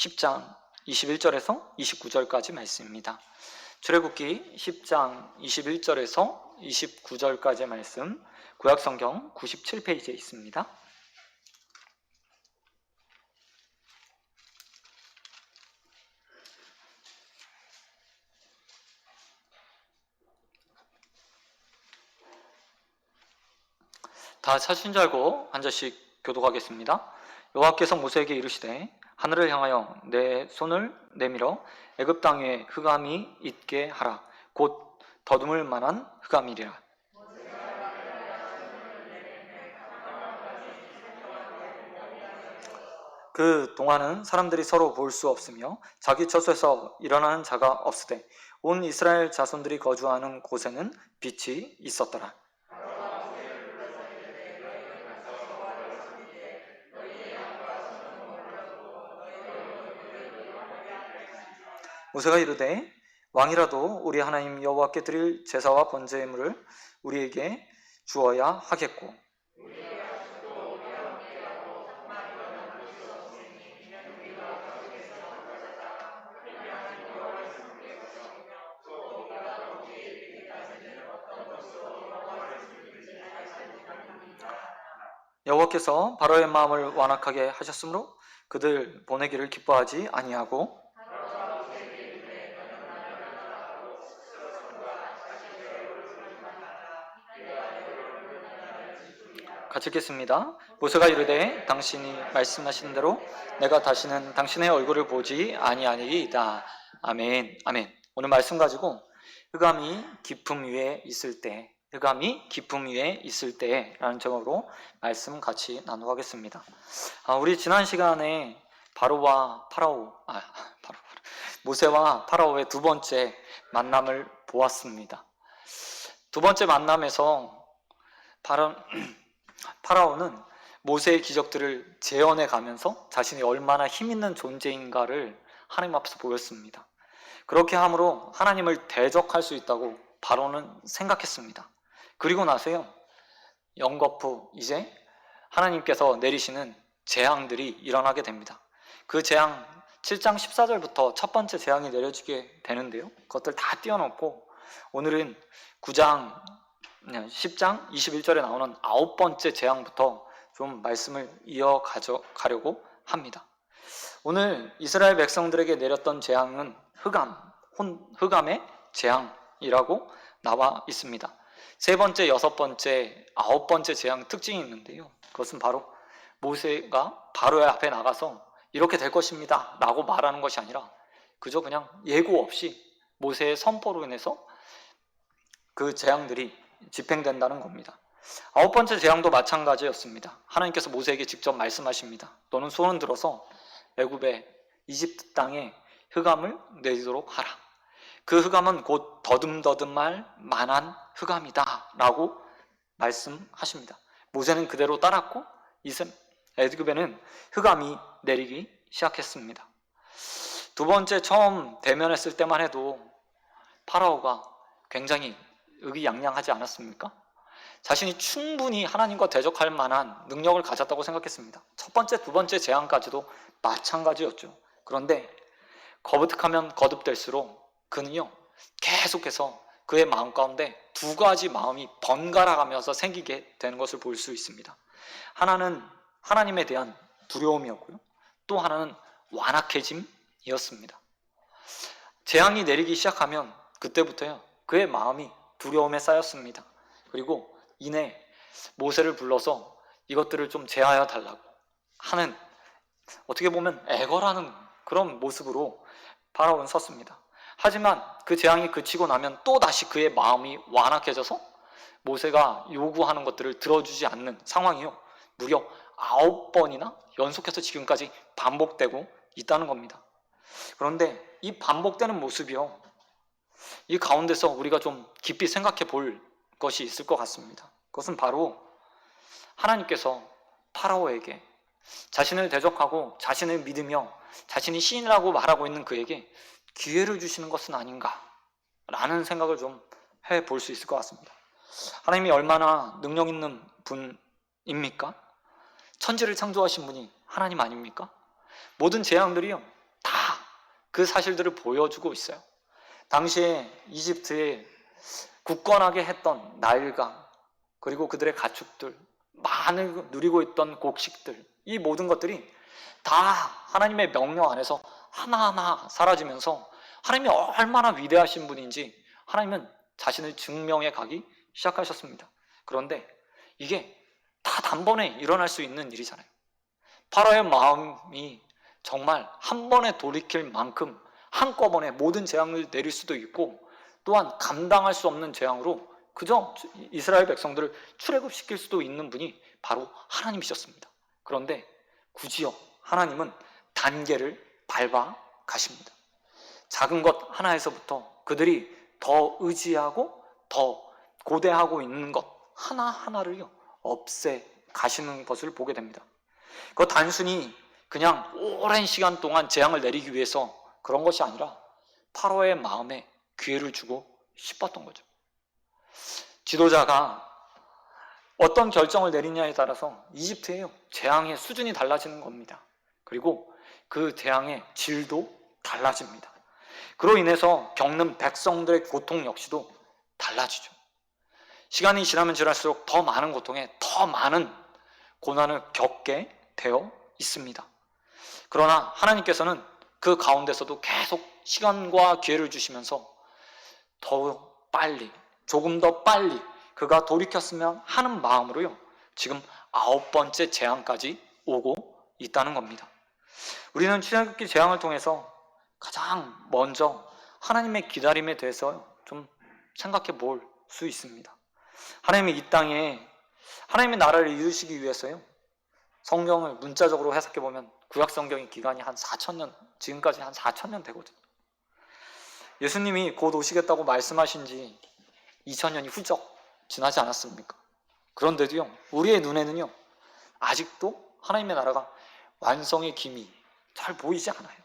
10장 21절에서 29절까지 말씀입니다. 출애굽기 10장 21절에서 29절까지 말씀, 구약성경 97페이지에 있습니다. 다 찾으신 줄 알고 한 절씩 교독하겠습니다. 여호와께서 모세에게 이르시되 하늘을 향하여 내 손을 내밀어 애굽 땅에 흑암이 있게 하라. 곧 더듬을 만한 흑암이리라. 그 동안은 사람들이 서로 볼 수 없으며 자기 처소에서 일어나는 자가 없으되 온 이스라엘 자손들이 거주하는 곳에는 빛이 있었더라. 모세가 이르되 왕이라도 우리 하나님 여호와께 드릴 제사와 번제물을 우리에게 주어야 하겠고, 여호와께서 바로의 마음을 완악하게 하셨으므로 그들 보내기를 기뻐하지 아니하고, 같이 읽겠습니다. 모세가 이르되 당신이 말씀하신 대로 내가 다시는 당신의 얼굴을 보지 아니하리이다. 아멘. 아멘. 오늘 말씀 가지고 흑암이 깊음 위에 있을 때, 흑암이 깊음 위에 있을 때라는 제목으로 말씀 같이 나누겠습니다. 우리 지난 시간에 모세와 파라오의 두 번째 만남을 보았습니다. 두 번째 만남에서 파라오는 모세의 기적들을 재현해 가면서 자신이 얼마나 힘있는 존재인가를 하나님 앞에서 보였습니다. 그렇게 함으로 하나님을 대적할 수 있다고 바로는 생각했습니다. 그리고 나서요, 연거푸 이제 하나님께서 내리시는 재앙들이 일어나게 됩니다. 그 재앙 7장 14절부터 첫 번째 재앙이 내려지게 되는데요, 그것들 다 띄워놓고 오늘은 9장 10장 21절에 나오는 9번째 재앙부터 좀 말씀을 이어가려고 합니다. 오늘 이스라엘 백성들에게 내렸던 재앙은 흑암의 재앙이라고 나와 있습니다. 세 번째, 여섯 번째, 9번째 재앙 특징이 있는데요, 그것은 바로 모세가 바로의 앞에 나가서 이렇게 될 것입니다 라고 말하는 것이 아니라 그저 그냥 예고 없이 모세의 선포로 인해서 그 재앙들이 집행된다는 겁니다. 9번째 재앙도 마찬가지였습니다. 하나님께서 모세에게 직접 말씀하십니다. 너는 손을 들어서 애굽의 이집트 땅에 흑암을 내리도록 하라. 그 흑암은 곧 더듬더듬할 만한 흑암이다 라고 말씀하십니다. 모세는 그대로 따랐고 애굽에는 흑암이 내리기 시작했습니다. 두 번째 처음 대면했을 때만 해도 파라오가 굉장히 의기양양하지 않았습니까? 자신이 충분히 하나님과 대적할 만한 능력을 가졌다고 생각했습니다. 첫 번째, 두 번째 재앙까지도 마찬가지였죠. 그런데 거듭하면 거듭될수록 그는요, 계속해서 그의 마음 가운데 두 가지 마음이 번갈아 가면서 생기게 되는 것을 볼 수 있습니다. 하나는 하나님에 대한 두려움이었고요, 또 하나는 완악해짐이었습니다. 재앙이 내리기 시작하면 그때부터요, 그의 마음이 두려움에 쌓였습니다. 그리고 이내 모세를 불러서 이것들을 좀 제하여 달라고 하는, 어떻게 보면 애걸하는 그런 모습으로 파라오는 섰습니다. 하지만 그 재앙이 그치고 나면 또 다시 그의 마음이 완악해져서 모세가 요구하는 것들을 들어주지 않는 상황이요, 무려 9번이나 연속해서 지금까지 반복되고 있다는 겁니다. 그런데 이 반복되는 모습이요, 이 가운데서 우리가 좀 깊이 생각해 볼 것이 있을 것 같습니다. 그것은 바로 하나님께서 파라오에게 자신을 대적하고 자신을 믿으며 자신이 신이라고 말하고 있는 그에게 기회를 주시는 것은 아닌가 라는 생각을 좀 해볼 수 있을 것 같습니다. 하나님이 얼마나 능력 있는 분입니까? 천지를 창조하신 분이 하나님 아닙니까? 모든 재앙들이요, 그 사실들을 보여주고 있어요. 당시에 이집트에 굳건하게 했던 나일강, 그리고 그들의 가축들, 많은 누리고 있던 곡식들, 이 모든 것들이 다 하나님의 명령 안에서 하나하나 사라지면서 하나님이 얼마나 위대하신 분인지 하나님은 자신을 증명해 가기 시작하셨습니다. 그런데 이게 다 단번에 일어날 수 있는 일이잖아요. 파라오의 마음이 정말 한 번에 돌이킬 만큼 한꺼번에 모든 재앙을 내릴 수도 있고, 또한 감당할 수 없는 재앙으로 그저 이스라엘 백성들을 출애굽시킬 수도 있는 분이 바로 하나님이셨습니다. 그런데 굳이요, 하나님은 단계를 밟아 가십니다. 작은 것 하나에서부터 그들이 더 의지하고 더 고대하고 있는 것 하나하나를요 없애 가시는 것을 보게 됩니다. 그 단순히 그냥 오랜 시간 동안 재앙을 내리기 위해서 그런 것이 아니라 파로의 마음에 기회를 주고 싶었던 거죠. 지도자가 어떤 결정을 내리냐에 따라서 이집트의 재앙의 수준이 달라지는 겁니다. 그리고 그 재앙의 질도 달라집니다. 그로 인해서 겪는 백성들의 고통 역시도 달라지죠. 시간이 지나면 지날수록 더 많은 고통에 더 많은 고난을 겪게 되어 있습니다. 그러나 하나님께서는 그 가운데서도 계속 시간과 기회를 주시면서 더욱 빨리, 조금 더 빨리 그가 돌이켰으면 하는 마음으로요, 지금 9번째 재앙까지 오고 있다는 겁니다. 우리는 출애굽기 재앙을 통해서 가장 먼저 하나님의 기다림에 대해서 좀 생각해 볼 수 있습니다. 하나님이 이 땅에 하나님의 나라를 이루시기 위해서요, 성경을 문자적으로 해석해 보면 구약 성경의 기간이 한 4,000년, 지금까지 한 4,000년 되거든요. 예수님이 곧 오시겠다고 말씀하신 지 2000년이 훌쩍 지나지 않았습니까? 그런데도요, 우리의 눈에는요 아직도 하나님의 나라가 완성의 기미 잘 보이지 않아요.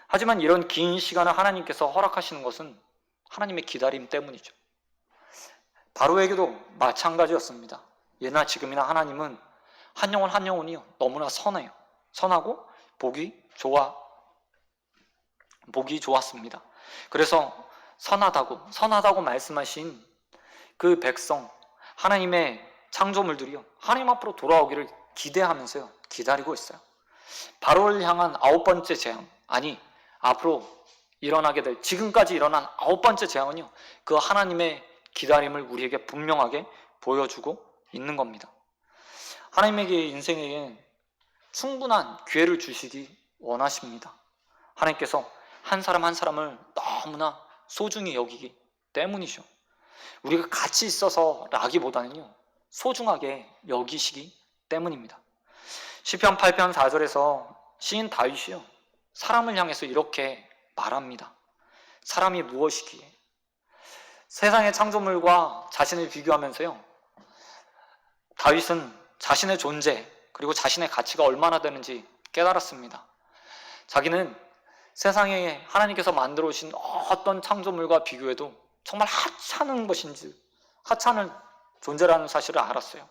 하지만 이런 긴 시간을 하나님께서 허락하시는 것은 하나님의 기다림 때문이죠. 바로에게도 마찬가지였습니다. 예나 지금이나 하나님은 한 영혼 한 영혼이요 너무나 선해요. 선하고 보기 좋았습니다. 그래서 선하다고 말씀하신 그 백성, 하나님의 창조물들이요 하나님 앞으로 돌아오기를 기대하면서요 기다리고 있어요. 바로를 향한 9번째 재앙, 아니 앞으로 일어나게 될, 지금까지 일어난 9번째 재앙은요 그 하나님의 기다림을 우리에게 분명하게 보여주고 있는 겁니다. 하나님에게 인생에게 충분한 기회를 주시기 원하십니다. 하나님께서 한 사람 한 사람을 너무나 소중히 여기기 때문이죠. 우리가 같이 있어서라기보다는요 소중하게 여기시기 때문입니다. 시편 8편 4절에서 시인 다윗이요 사람을 향해서 이렇게 말합니다. 사람이 무엇이기에? 세상의 창조물과 자신을 비교하면서요 다윗은 자신의 존재 그리고 자신의 가치가 얼마나 되는지 깨달았습니다. 자기는 세상에 하나님께서 만들어 오신 어떤 창조물과 비교해도 정말 하찮은 것인지, 하찮은 존재라는 사실을 알았어요.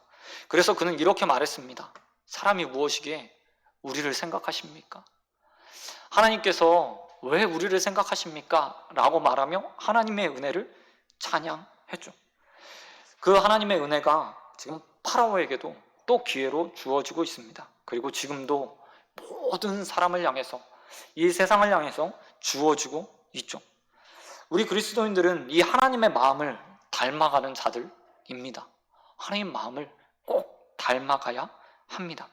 그래서 그는 이렇게 말했습니다. 사람이 무엇이기에 우리를 생각하십니까? 하나님께서 왜 우리를 생각하십니까? 라고 말하며 하나님의 은혜를 찬양했죠. 그 하나님의 은혜가 지금 파라오에게도 또 기회로 주어지고 있습니다. 그리고 지금도 모든 사람을 향해서, 이 세상을 향해서 주어지고 있죠. 우리 그리스도인들은 이 하나님의 마음을 닮아가는 자들입니다. 하나님 마음을 꼭 닮아가야 합니다.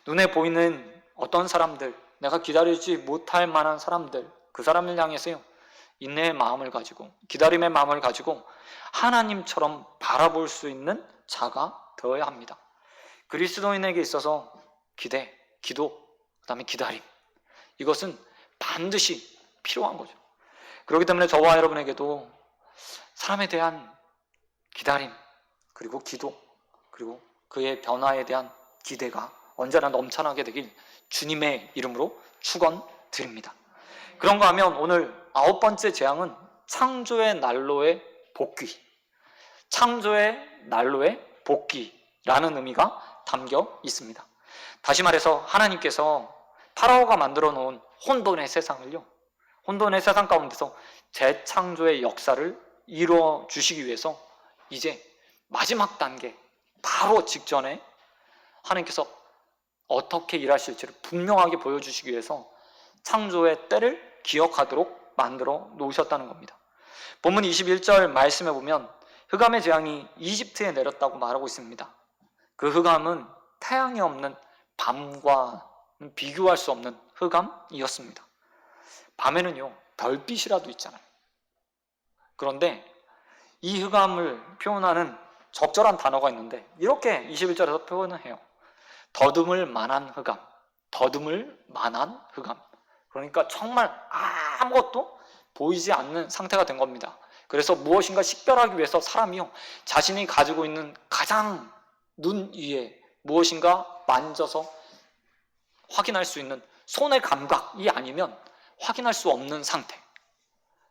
눈에 보이는 어떤 사람들, 내가 기다리지 못할 만한 사람들, 그 사람을 향해서요 인내의 마음을 가지고, 기다림의 마음을 가지고 하나님처럼 바라볼 수 있는 자가 되어야 합니다. 그리스도인에게 있어서 기대, 기도, 그 다음에 기다림, 이것은 반드시 필요한 거죠. 그렇기 때문에 저와 여러분에게도 사람에 대한 기다림, 그리고 기도, 그리고 그의 변화에 대한 기대가 언제나 넘쳐나게 되길 주님의 이름으로 축원드립니다. 그런가 하면 오늘 9번째 재앙은 창조의 난로의 복귀, 창조의 난로의 복귀라는 의미가 담겨 있습니다. 다시 말해서 하나님께서 파라오가 만들어 놓은 혼돈의 세상을요 혼돈의 세상 가운데서 재창조의 역사를 이루어 주시기 위해서 이제 마지막 단계, 바로 직전에 하나님께서 어떻게 일하실지를 분명하게 보여주시기 위해서 창조의 때를 기억하도록 만들어 놓으셨다는 겁니다. 본문 21절 말씀에 보면 흑암의 재앙이 이집트에 내렸다고 말하고 있습니다. 그 흑암은 태양이 없는 밤과 비교할 수 없는 흑암이었습니다. 밤에는요, 별빛이라도 있잖아요. 그런데 이 흑암을 표현하는 적절한 단어가 있는데 이렇게 21절에서 표현을 해요. 더듬을 만한 흑암, 더듬을 만한 흑암. 그러니까 정말 아무것도 보이지 않는 상태가 된 겁니다. 그래서 무엇인가 식별하기 위해서 사람이요, 자신이 가지고 있는 가장 눈 위에 무엇인가 만져서 확인할 수 있는 손의 감각이 아니면 확인할 수 없는 상태.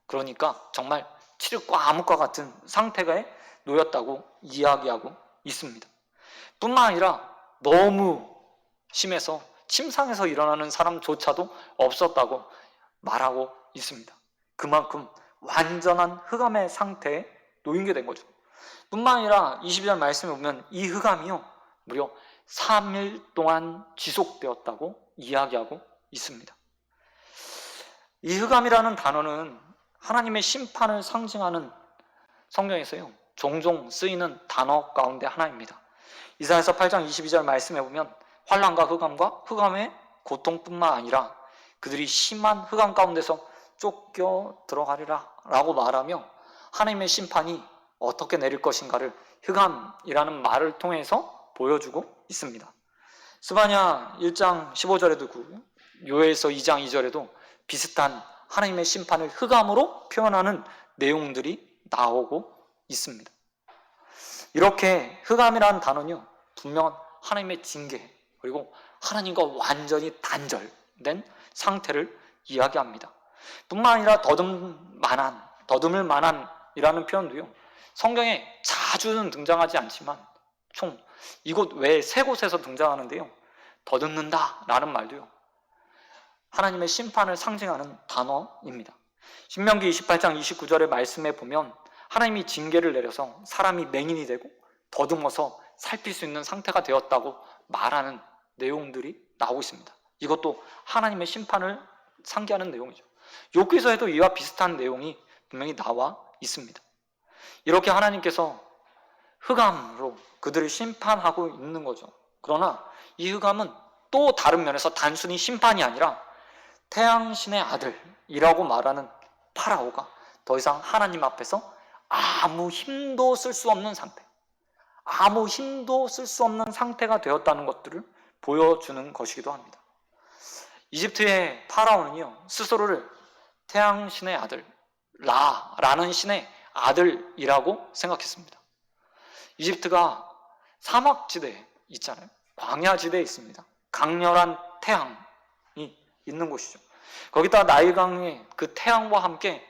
그러니까 정말 칠흑과 암흑과 같은 상태가 놓였다고 이야기하고 있습니다. 뿐만 아니라 너무 심해서 침상에서 일어나는 사람조차도 없었다고 말하고 있습니다. 그만큼 완전한 흑암의 상태에 놓이게 된 거죠. 뿐만 아니라 22절 말씀에 보면 이 흑암이요, 무려 3일 동안 지속되었다고 이야기하고 있습니다. 이 흑암이라는 단어는 하나님의 심판을 상징하는 성경에서요, 종종 쓰이는 단어 가운데 하나입니다. 이사야서 8장 22절 말씀에 보면 환난과 흑암과 흑암의 고통뿐만 아니라 그들이 심한 흑암 가운데서 쫓겨 들어가리라 라고 말하며 하나님의 심판이 어떻게 내릴 것인가를 흑암이라는 말을 통해서 보여주고 있습니다. 스바냐 1장 15절에도 그렇고요, 요엘서 2장 2절에도 비슷한 하나님의 심판을 흑암으로 표현하는 내용들이 나오고 있습니다. 이렇게 흑암이라는 단어는요, 분명한 하나님의 징계, 그리고 하나님과 완전히 단절된 상태를 이야기합니다. 뿐만 아니라 더듬을 만한 이라는 표현도요, 성경에 자주는 등장하지 않지만 총 이곳 외에 세 곳에서 등장하는데요, 더듬는다 라는 말도요, 하나님의 심판을 상징하는 단어입니다. 신명기 28장 29절의 말씀에 보면 하나님이 징계를 내려서 사람이 맹인이 되고 더듬어서 살필 수 있는 상태가 되었다고 말하는 내용들이 나오고 있습니다. 이것도 하나님의 심판을 상기하는 내용이죠. 욥기서에도 이와 비슷한 내용이 분명히 나와 있습니다. 이렇게 하나님께서 흑암으로 그들을 심판하고 있는 거죠. 그러나 이 흑암은 또 다른 면에서 단순히 심판이 아니라 태양신의 아들이라고 말하는 파라오가 더 이상 하나님 앞에서 아무 힘도 쓸 수 없는 상태, 아무 힘도 쓸 수 없는 상태가 되었다는 것들을 보여주는 것이기도 합니다. 이집트의 파라오는요, 스스로를 태양신의 아들, 라라는 신의 아들이라고 생각했습니다. 이집트가 사막지대에 있잖아요. 광야지대에 있습니다. 강렬한 태양이 있는 곳이죠. 거기다 나일강의 그 태양과 함께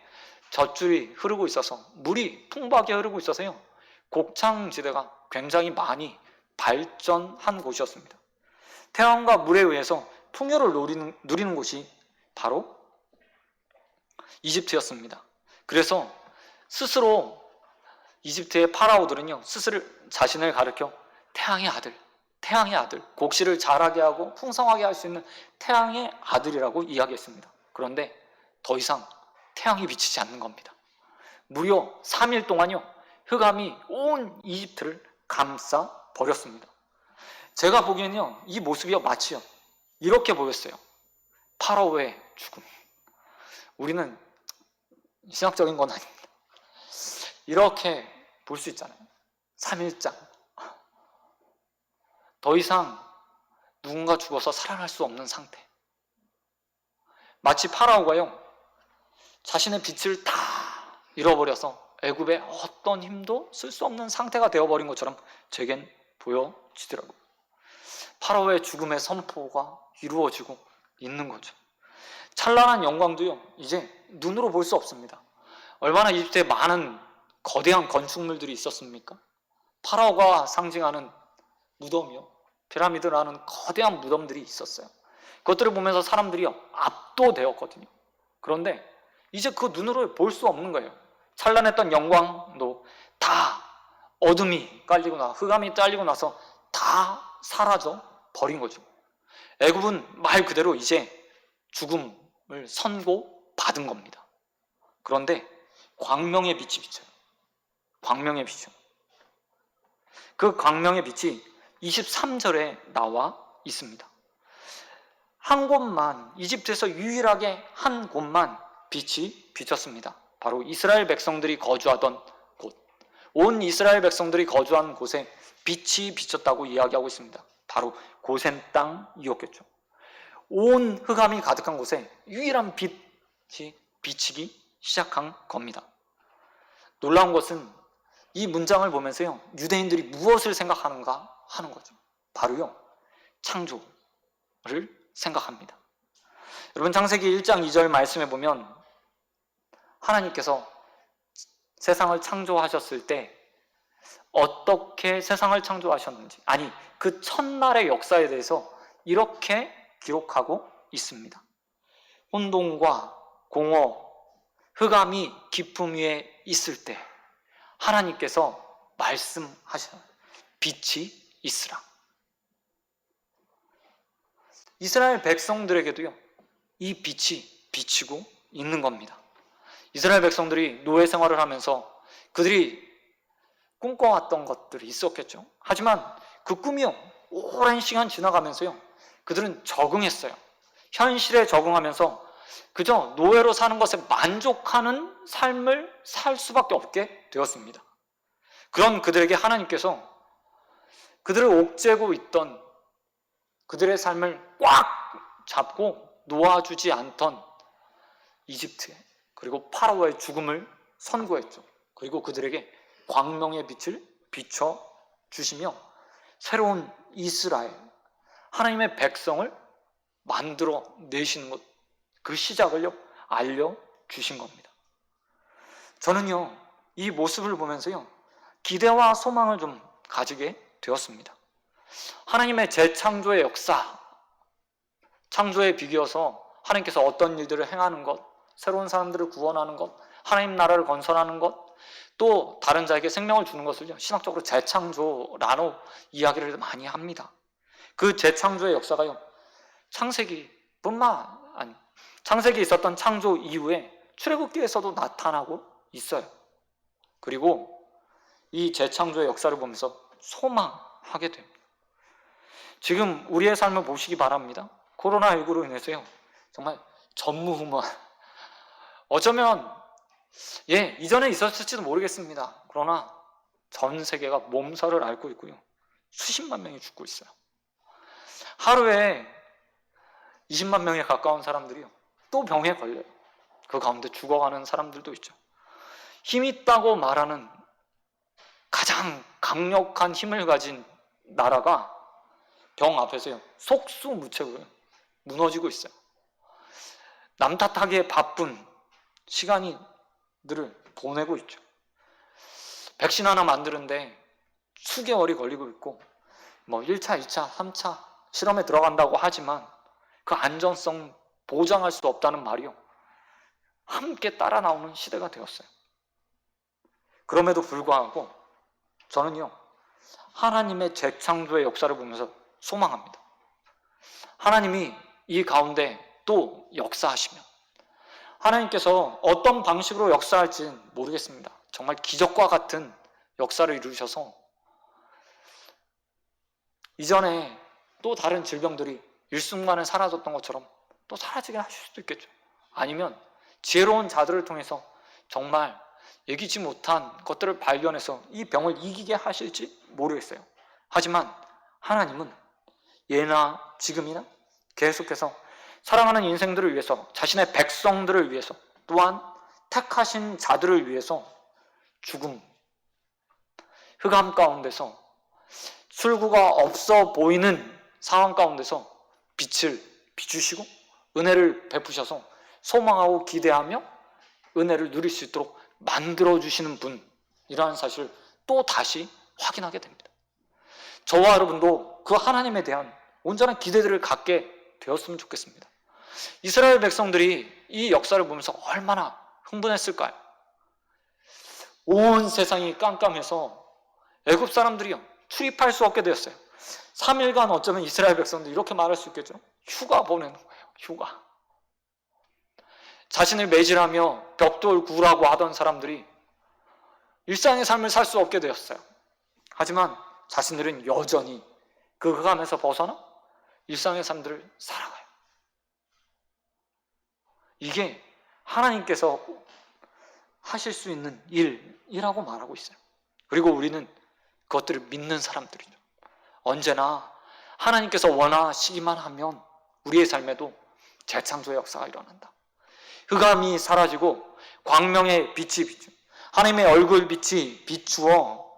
젖줄이 흐르고 있어서 물이 풍부하게 흐르고 있어서요, 곡창지대가 굉장히 많이 발전한 곳이었습니다. 태양과 물에 의해서 풍요를 누리는 곳이 바로 이집트였습니다. 그래서 스스로 이집트의 파라오들은요, 스스로 자신을 가리켜 태양의 아들, 곡식을 자라게 하고 풍성하게 할 수 있는 태양의 아들이라고 이야기했습니다. 그런데 더 이상 태양이 비치지 않는 겁니다. 무려 3일 동안요, 흑암이 온 이집트를 감싸 버렸습니다. 제가 보기에는요, 이 모습이 마치요, 이렇게 보였어요. 파라오의 죽음. 우리는 신학적인 건 아닙니다. 이렇게 볼 수 있잖아요. 3일장. 더 이상 누군가 죽어서 살아날 수 없는 상태. 마치 파라오가요, 자신의 빛을 다 잃어버려서 애굽에 어떤 힘도 쓸 수 없는 상태가 되어버린 것처럼 제겐 보여지더라고요. 파라오의 죽음의 선포가 이루어지고 있는 거죠. 찬란한 영광도요, 이제 눈으로 볼 수 없습니다. 얼마나 이집트에 많은 거대한 건축물들이 있었습니까? 파라오가 상징하는 무덤이요, 피라미드라는 거대한 무덤들이 있었어요. 그것들을 보면서 사람들이 압도되었거든요. 그런데 이제 그 눈으로 볼 수 없는 거예요. 찬란했던 영광도 다 어둠이 깔리고 흑암이 깔리고 나서 다 사라져 버린 거죠. 애굽은 말 그대로 이제 죽음을 선고받은 겁니다. 그런데 광명의 빛이 비쳐요. 광명의 빛이요. 그 광명의 빛이 23절에 나와 있습니다. 한 곳만, 이집트에서 유일하게 한 곳만 빛이 비쳤습니다. 바로 이스라엘 백성들이 거주하던 곳, 온 이스라엘 백성들이 거주한 곳에 빛이 비쳤다고 이야기하고 있습니다. 바로 고센 땅이었겠죠. 온 흑암이 가득한 곳에 유일한 빛이 비치기 시작한 겁니다. 놀라운 것은 이 문장을 보면서요, 유대인들이 무엇을 생각하는가 하는 거죠. 바로요, 창조를 생각합니다. 여러분, 창세기 1장 2절 말씀에 보면 하나님께서 세상을 창조하셨을 때 어떻게 세상을 창조하셨는지, 아니 그 첫날의 역사에 대해서 이렇게 기록하고 있습니다. 혼돈과 공허, 흑암이 깊음 위에 있을 때 하나님께서 말씀하셔요. 빛이 있으라. 이스라엘 백성들에게도요, 이 빛이 비치고 있는 겁니다. 이스라엘 백성들이 노예 생활을 하면서 그들이 꿈꿔왔던 것들이 있었겠죠. 하지만 그 꿈이요, 오랜 시간 지나가면서요, 그들은 적응했어요. 현실에 적응하면서 그저 노예로 사는 것에 만족하는 삶을 살 수밖에 없게 되었습니다. 그런 그들에게 하나님께서 그들을 옥죄고 있던 그들의 삶을 꽉 잡고 놓아주지 않던 이집트에, 그리고 파라오의 죽음을 선고했죠. 그리고 그들에게 광명의 빛을 비춰주시며 새로운 이스라엘, 하나님의 백성을 만들어 내시는 것, 그 시작을요, 알려주신 겁니다. 저는요, 이 모습을 보면서요, 기대와 소망을 좀 가지게 되었습니다. 하나님의 재창조의 역사, 창조에 비교해서 하나님께서 어떤 일들을 행하는 것, 새로운 사람들을 구원하는 것, 하나님 나라를 건설하는 것, 또 다른 자에게 생명을 주는 것을요, 신학적으로 재창조라고 이야기를 많이 합니다. 그 재창조의 역사가요, 창세기에 있었던 창조 이후에 출애굽기에서도 나타나고 있어요. 그리고 이 재창조의 역사를 보면서 소망하게 됩니다. 지금 우리의 삶을 보시기 바랍니다. 코로나19로 인해서요, 정말 전무후무한, 어쩌면 이전에 있었을지도 모르겠습니다. 그러나 전 세계가 몸살을 앓고 있고요, 수십만 명이 죽고 있어요. 하루에 20만 명에 가까운 사람들이요, 또 병에 걸려요. 그 가운데 죽어가는 사람들도 있죠. 힘 있다고 말하는 가장 강력한 힘을 가진 나라가 병 앞에서요, 속수무책으로 무너지고 있어요. 남 탓하기에 바쁜 시간들을 보내고 있죠. 백신 하나 만드는데 수개월이 걸리고 있고, 1차, 2차, 3차 실험에 들어간다고 하지만 그 안전성 보장할 수 없다는 말이요, 함께 따라 나오는 시대가 되었어요. 그럼에도 불구하고 저는요, 하나님의 재창조의 역사를 보면서 소망합니다. 하나님이 이 가운데 또 역사하시면, 하나님께서 어떤 방식으로 역사할지는 모르겠습니다. 정말 기적과 같은 역사를 이루셔서 이전에 또 다른 질병들이 일순간에 사라졌던 것처럼 또 사라지게 하실 수도 있겠죠. 아니면 지혜로운 자들을 통해서 정말 예기치 못한 것들을 발견해서 이 병을 이기게 하실지 모르겠어요. 하지만 하나님은 예나 지금이나 계속해서 사랑하는 인생들을 위해서, 자신의 백성들을 위해서, 또한 택하신 자들을 위해서 죽음, 흑암 가운데서, 출구가 없어 보이는 상황 가운데서 빛을 비추시고 은혜를 베푸셔서 소망하고 기대하며 은혜를 누릴 수 있도록 만들어주시는 분이라는 사실을 또 다시 확인하게 됩니다. 저와 여러분도 그 하나님에 대한 온전한 기대들을 갖게 되었으면 좋겠습니다. 이스라엘 백성들이 이 역사를 보면서 얼마나 흥분했을까요? 온 세상이 깜깜해서 애굽 사람들이요 출입할 수 없게 되었어요. 3일간 어쩌면 이스라엘 백성들 이렇게 말할 수 있겠죠. 휴가 보내는 거예요. 휴가. 자신을 매질하며 벽돌 구라고 하던 사람들이 일상의 삶을 살 수 없게 되었어요. 하지만 자신들은 여전히 그 흑암에서 벗어나 일상의 삶들을 살아가요. 이게 하나님께서 하실 수 있는 일이라고 말하고 있어요. 그리고 우리는 그것들을 믿는 사람들이죠. 언제나 하나님께서 원하시기만 하면 우리의 삶에도 재창조의 역사가 일어난다. 흑암이 사라지고 광명의 빛이 비추, 하나님의 얼굴 빛이 비추어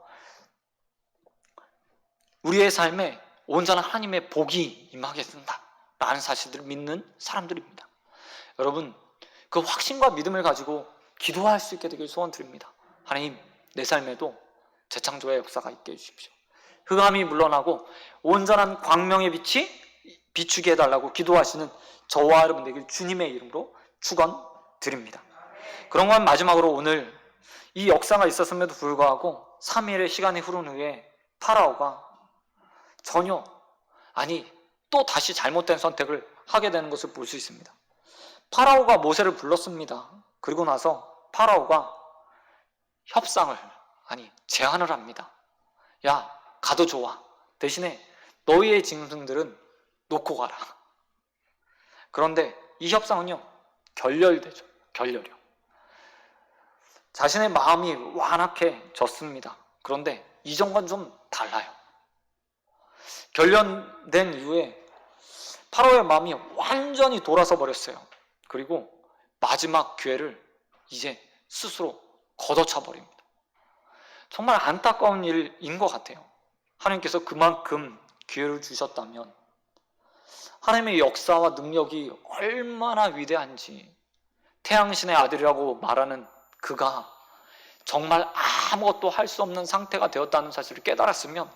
우리의 삶에 온전한 하나님의 복이 임하게 된다라는 사실들을 믿는 사람들입니다. 여러분, 그 확신과 믿음을 가지고 기도할 수 있게 되길 소원드립니다. 하나님, 내 삶에도 재창조의 역사가 있게 해주십시오. 흑암이 물러나고 온전한 광명의 빛이 비추게 해달라고 기도하시는 저와 여러분 되길 주님의 이름으로 축원드립니다. 그런가 마지막으로 오늘 이 역사가 있었음에도 불구하고 3일의 시간이 흐른 후에 파라오가 전혀 또 다시 잘못된 선택을 하게 되는 것을 볼 수 있습니다. 파라오가 모세를 불렀습니다. 그리고 나서 파라오가 협상을 제안을 합니다. 야, 가도 좋아. 대신에 너희의 짐승들은 놓고 가라. 그런데 이 협상은요 결렬되죠. 결렬이요. 자신의 마음이 완악해졌습니다. 그런데 이전과는 좀 달라요. 결련된 이후에 파라오의 마음이 완전히 돌아서 버렸어요. 그리고 마지막 기회를 이제 스스로 걷어차 버립니다. 정말 안타까운 일인 것 같아요. 하나님께서 그만큼 기회를 주셨다면 하나님의 역사와 능력이 얼마나 위대한지, 태양신의 아들이라고 말하는 그가 정말 아무것도 할 수 없는 상태가 되었다는 사실을 깨달았으면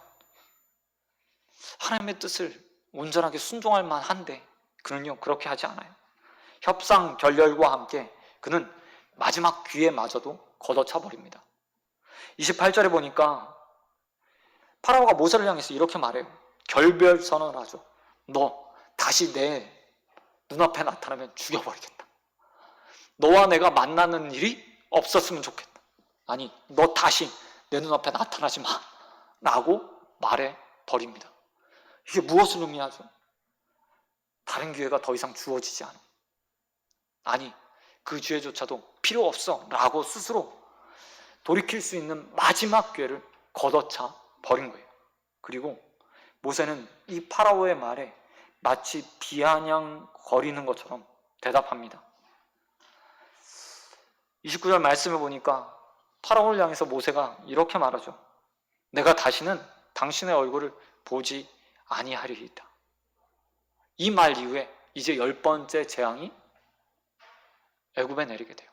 하나님의 뜻을 온전하게 순종할 만한데 그는요 그렇게 하지 않아요. 협상 결렬과 함께 그는 마지막 기회마저도 걷어차 버립니다. 28절에 보니까 파라오가 모세를 향해서 이렇게 말해요. 결별 선언을 하죠. 너 다시 내 눈앞에 나타나면 죽여버리겠다. 너와 내가 만나는 일이 없었으면 좋겠다. 너 다시 내 눈앞에 나타나지 마 라고 말해버립니다. 이게 무엇을 의미하죠? 다른 기회가 더 이상 주어지지 않아. 그 기회조차도 필요 없어 라고 스스로 돌이킬 수 있는 마지막 기회를 걷어차 버린 거예요. 그리고 모세는 이 파라오의 말에 마치 비아냥거리는 것처럼 대답합니다. 29절 말씀을 보니까 파라오를 향해서 모세가 이렇게 말하죠. 내가 다시는 당신의 얼굴을 보지 아니하리이다. 이 말 이후에 이제 10번째 재앙이 애굽에 내리게 돼요.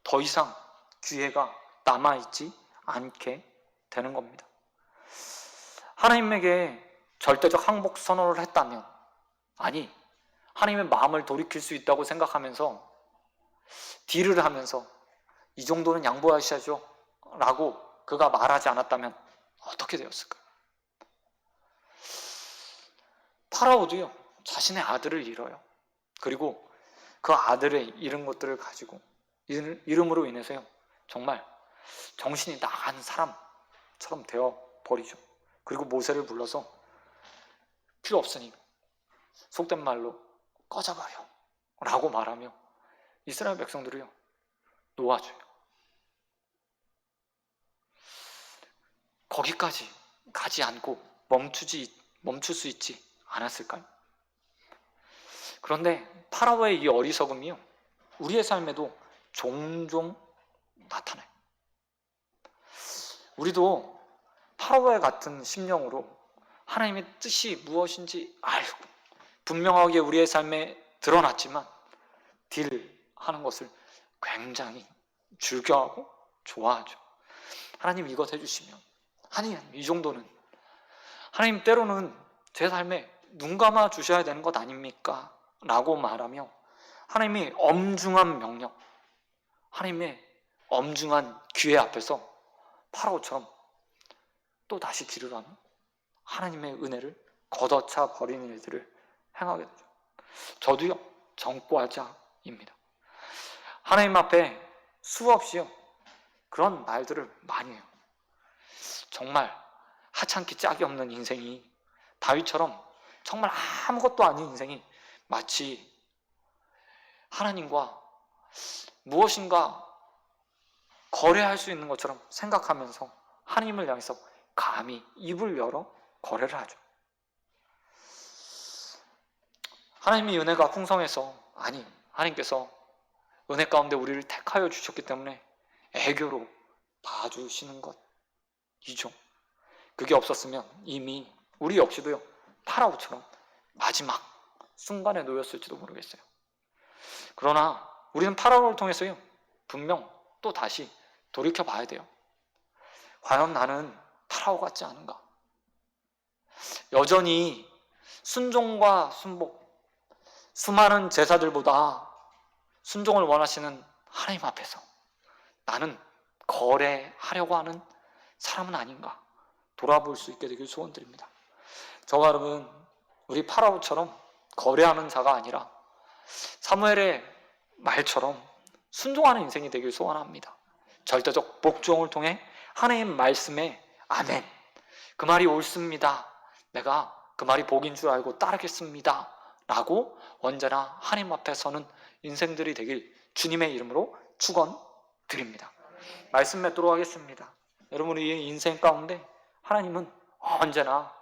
더 이상 기회가 남아있지 않게 되는 겁니다. 하나님에게 절대적 항복 선언을 했다면 하나님의 마음을 돌이킬 수 있다고 생각하면서 딜을 하면서 이 정도는 양보하셔야죠 라고 그가 말하지 않았다면 어떻게 되었을까요? 파라오도요 자신의 아들을 잃어요. 그리고 그 아들의 잃은 것들을 가지고 이름으로 인해서요 정말 정신이 나간 사람처럼 되어버리죠. 그리고 모세를 불러서 필요 없으니 속된 말로 꺼져버려 라고 말하며 이스라엘 백성들을요 놓아줘요. 거기까지 가지 않고 멈출 수 있지 않았을까요? 그런데 파라오의 이 어리석음이요 우리의 삶에도 종종 나타나요. 우리도 파라오와 같은 심령으로 하나님의 뜻이 무엇인지 알고 분명하게 우리의 삶에 드러났지만 딜하는 것을 굉장히 즐겨하고 좋아하죠. 하나님 이것 해주시면, 하나님 이 정도는, 하나님 때로는 제 삶에 눈 감아 주셔야 되는 것 아닙니까? 라고 말하며 하나님의 엄중한 명령, 하나님의 엄중한 규례 앞에서 파라오처럼 또 다시 길을 하는 하나님의 은혜를 걷어차 버리는 일들을 행하게 되죠. 저도요, 정과자입니다. 하나님 앞에 수없이요, 그런 말들을 많이 해요. 정말 하찮기 짝이 없는 인생이, 다윗처럼 정말 아무것도 아닌 인생이 마치 하나님과 무엇인가 거래할 수 있는 것처럼 생각하면서 하나님을 향해서 감히 입을 열어 거래를 하죠. 하나님의 은혜가 풍성해서, 아니, 하나님께서 은혜 가운데 우리를 택하여 주셨기 때문에 애교로 봐주시는 것이죠. 그게 없었으면 이미 우리 역시도요, 파라오처럼 마지막 순간에 놓였을지도 모르겠어요. 그러나 우리는 파라오를 통해서요, 분명 또 다시 돌이켜봐야 돼요. 과연 나는 파라오 같지 않은가? 여전히 순종과 순복, 수많은 제사들보다 순종을 원하시는 하나님 앞에서 나는 거래하려고 하는 사람은 아닌가 돌아볼 수 있게 되길 소원드립니다. 저와 여러분, 우리 파라오처럼 거래하는 자가 아니라 사무엘의 말처럼 순종하는 인생이 되길 소원합니다. 절대적 복종을 통해 하나님 말씀에 아멘, 그 말이 옳습니다, 내가 그 말이 복인 줄 알고 따르겠습니다 라고 언제나 하나님 앞에 서는 인생들이 되길 주님의 이름으로 축원드립니다. 말씀 맺도록 하겠습니다. 여러분의 인생 가운데 하나님은 언제나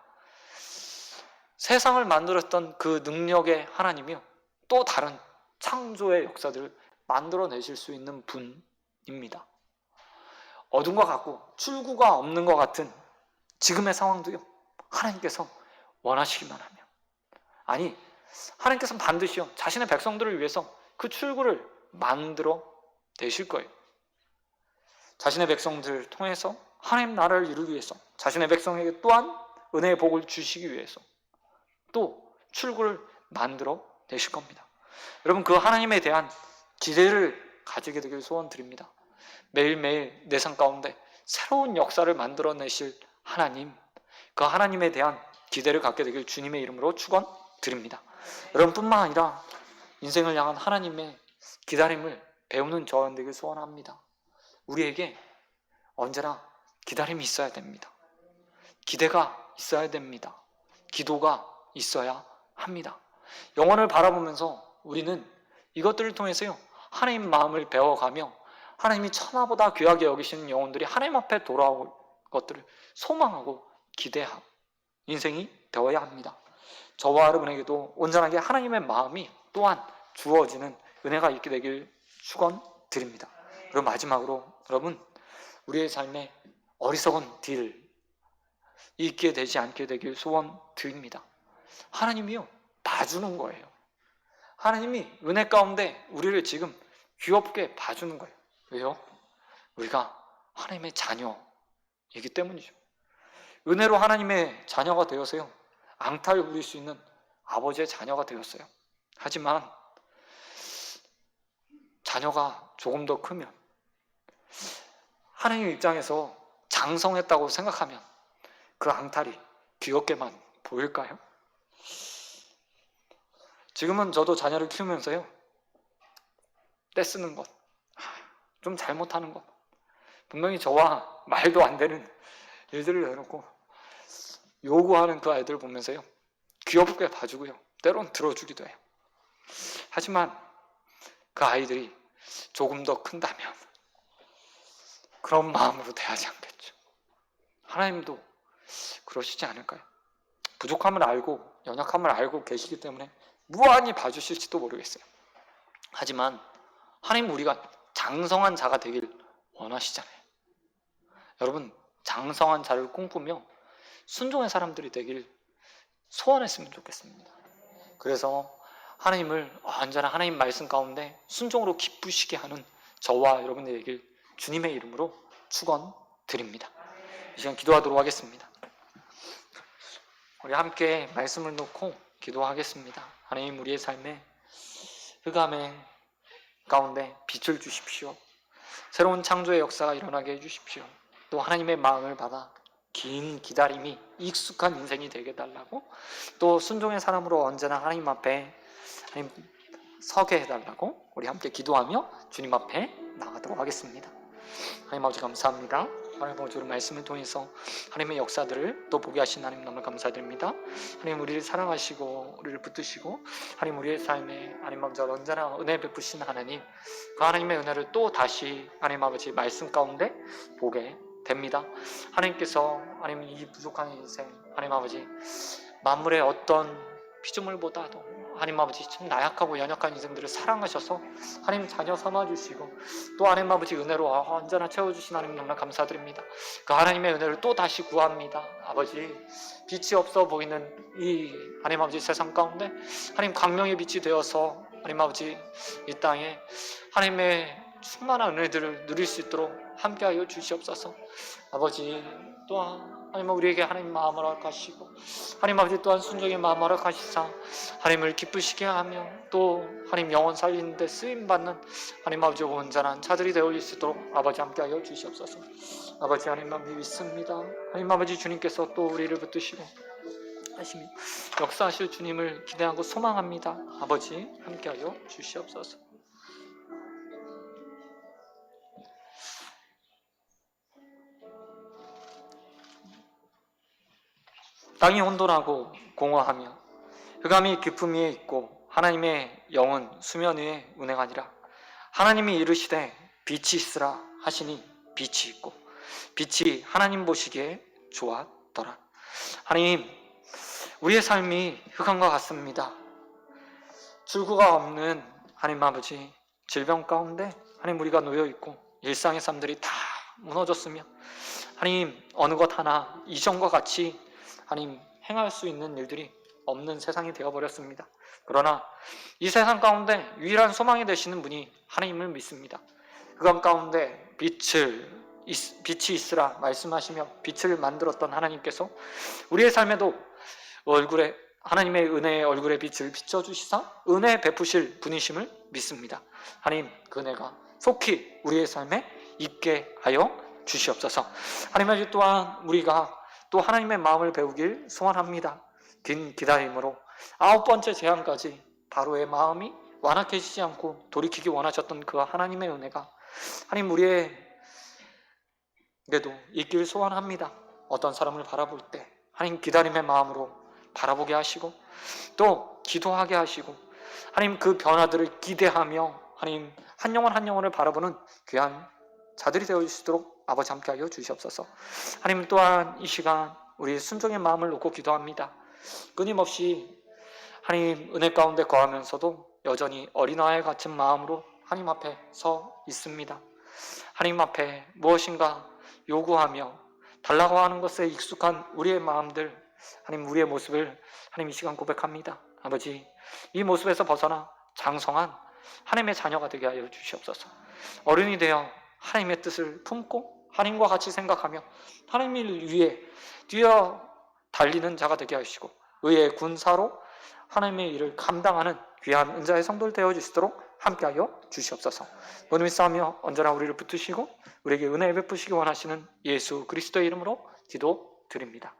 세상을 만들었던 그 능력의 하나님이요, 또 다른 창조의 역사들을 만들어내실 수 있는 분입니다. 어둠과 같고 출구가 없는 것 같은 지금의 상황도요, 하나님께서 원하시기만 하면, 아니, 하나님께서는 반드시요 자신의 백성들을 위해서 그 출구를 만들어 내실 거예요. 자신의 백성들을 통해서 하나님 나라를 이루기 위해서, 자신의 백성에게 또한 은혜의 복을 주시기 위해서 또 출구를 만들어 내실 겁니다. 여러분, 그 하나님에 대한 기대를 가지게 되길 소원드립니다. 매일매일 내 삶 가운데 새로운 역사를 만들어내실 하나님, 그 하나님에 대한 기대를 갖게 되길 주님의 이름으로 축원드립니다. 여러분뿐만 아니라 인생을 향한 하나님의 기다림을 배우는 저와 되길 소원합니다. 우리에게 언제나 기다림이 있어야 됩니다. 기대가 있어야 됩니다. 기도가 있어야 합니다. 영혼을 바라보면서 우리는 이것들을 통해서요, 하나님 마음을 배워가며 하나님이 천하보다 귀하게 여기시는 영혼들이 하나님 앞에 돌아올 것들을 소망하고 기대하고 인생이 되어야 합니다. 저와 여러분에게도 온전하게 하나님의 마음이 또한 주어지는 은혜가 있게 되길 축원드립니다. 그리고 마지막으로 여러분, 우리의 삶에 어리석은 딜 있게 되지 않게 되길 소원드립니다. 하나님이요, 봐주는 거예요. 하나님이 은혜 가운데 우리를 지금 귀엽게 봐주는 거예요. 왜요? 우리가 하나님의 자녀이기 때문이죠. 은혜로 하나님의 자녀가 되어서요, 앙탈 부릴 수 있는 아버지의 자녀가 되었어요. 하지만 자녀가 조금 더 크면, 하나님 입장에서 장성했다고 생각하면 그 앙탈이 귀엽게만 보일까요? 지금은 저도 자녀를 키우면서요, 떼쓰는 것, 좀 잘못하는 것, 분명히 저와 말도 안 되는 일들을 내놓고 요구하는 그 아이들을 보면서요, 귀엽게 봐주고요, 때론 들어주기도 해요. 하지만 그 아이들이 조금 더 큰다면 그런 마음으로 대하지 않겠죠. 하나님도 그러시지 않을까요? 부족함을 알고 연약함을 알고 계시기 때문에 무한히 봐주실지도 모르겠어요. 하지만 하나님, 우리가 장성한 자가 되길 원하시잖아요. 여러분, 장성한 자를 꿈꾸며 순종의 사람들이 되길 소원했으면 좋겠습니다. 그래서 하나님을 언제나 하나님 말씀 가운데 순종으로 기쁘시게 하는 저와 여러분들이 되길 주님의 이름으로 축원드립니다. 이 시간 기도하도록 하겠습니다. 우리 함께 말씀을 놓고 기도하겠습니다. 하나님, 우리의 삶에 흑암의 가운데 빛을 주십시오. 새로운 창조의 역사가 일어나게 해주십시오. 또 하나님의 마음을 받아 긴 기다림이 익숙한 인생이 되게 해달라고, 또 순종의 사람으로 언제나 하나님 앞에 하나님 서게 해달라고 우리 함께 기도하며 주님 앞에 나가도록 하겠습니다. 하나님 아버지 감사합니다. 하나님 아버지 우리 말씀을 통해서 하나님의 역사들을 또 보게 하신 하나님 너무 감사드립니다. 하나님 우리를 사랑하시고 우리를 붙드시고 하나님 우리의 삶에 하나님 아버지 언제나 은혜 베푸신 하나님, 그 하나님의 은혜를 또 다시 하나님 아버지 말씀 가운데 보게 됩니다. 하나님께서 하나님 이 부족한 인생, 하나님 아버지 만물의 어떤 피조물보다도 하나님 아버지 참 나약하고 연약한 인생들을 사랑하셔서 하나님 자녀 삼아주시고 또 하나님 아버지 은혜로 언제나 채워주신 하나님 너무나 감사드립니다. 그 하나님의 은혜를 또 다시 구합니다. 아버지 빛이 없어 보이는 이 하나님 아버지 세상 가운데 하나님 광명의 빛이 되어서 하나님 아버지 이 땅에 하나님의 충만한 은혜들을 누릴 수 있도록 함께하여 주시옵소서. 아버지 또한 하나님 우리에게 하나님 마음을 허락하시고 하나님 아버지 또한 순종의 마음을 허락하시사 하나님을 기쁘시게 하며 또 하나님 영혼 살리는 데 쓰임받는 하나님 아버지 온전한 자들이 되어 수 있도록 아버지 함께하여 주시옵소서. 아버지 하나님만 믿습니다. 하나님 아버지 주님께서 또 우리를 붙드시고 하시며 역사하실 주님을 기대하고 소망합니다. 아버지 함께하여 주시옵소서. 땅이 혼돈하고 공허하며 흑암이 깊음 위에 있고 하나님의 영은 수면 위에 운행하니라. 하나님이 이르시되 빛이 있으라 하시니 빛이 있고 빛이 하나님 보시기에 좋았더라. 하나님 우리의 삶이 흑암과 같습니다. 출구가 없는 하나님 아버지 질병 가운데 하나님 우리가 놓여있고 일상의 삶들이 다 무너졌으며 하나님 어느 것 하나 이전과 같이 하나님 행할 수 있는 일들이 없는 세상이 되어버렸습니다. 그러나 이 세상 가운데 유일한 소망이 되시는 분이 하나님을 믿습니다. 흑암 가운데 빛이 있으라 말씀하시며 빛을 만들었던 하나님께서 우리의 삶에도 얼굴에 하나님의 은혜의 얼굴에 빛을 비춰주시사 은혜 베푸실 분이심을 믿습니다. 하나님 그 은혜가 속히 우리의 삶에 있게 하여 주시옵소서. 하나님 또한 우리가 또 하나님의 마음을 배우길 소원합니다. 긴 기다림으로 9번째 재앙까지 바로의 마음이 완악해지지 않고 돌이키기 원하셨던 그 하나님의 은혜가 하나님 우리에게도 있길 소원합니다. 어떤 사람을 바라볼 때 하나님 기다림의 마음으로 바라보게 하시고 또 기도하게 하시고 하나님 그 변화들을 기대하며 하나님 한 영혼 한 영혼을 바라보는 귀한 자들이 되어주시도록 아버지 함께하여 주시옵소서. 하나님 또한 이 시간 우리 순종의 마음을 놓고 기도합니다. 끊임없이 하나님 은혜 가운데 거하면서도 여전히 어린아이 같은 마음으로 하나님 앞에 서 있습니다. 하나님 앞에 무엇인가 요구하며 달라고 하는 것에 익숙한 우리의 마음들, 하나님 우리의 모습을 하나님 이 시간 고백합니다. 아버지 이 모습에서 벗어나 장성한 하나님의 자녀가 되게 하여 주시옵소서. 어른이 되어 하나님의 뜻을 품고 하나님과 같이 생각하며 하나님을 위해 뛰어 달리는 자가 되게 하시고 의의 군사로 하나님의 일을 감당하는 귀한 은자의 성도를 되어주시도록 함께하여 주시옵소서. 오늘 싸우며 언제나 우리를 붙드시고 우리에게 은혜 베푸시기 원하시는 예수 그리스도의 이름으로 기도드립니다.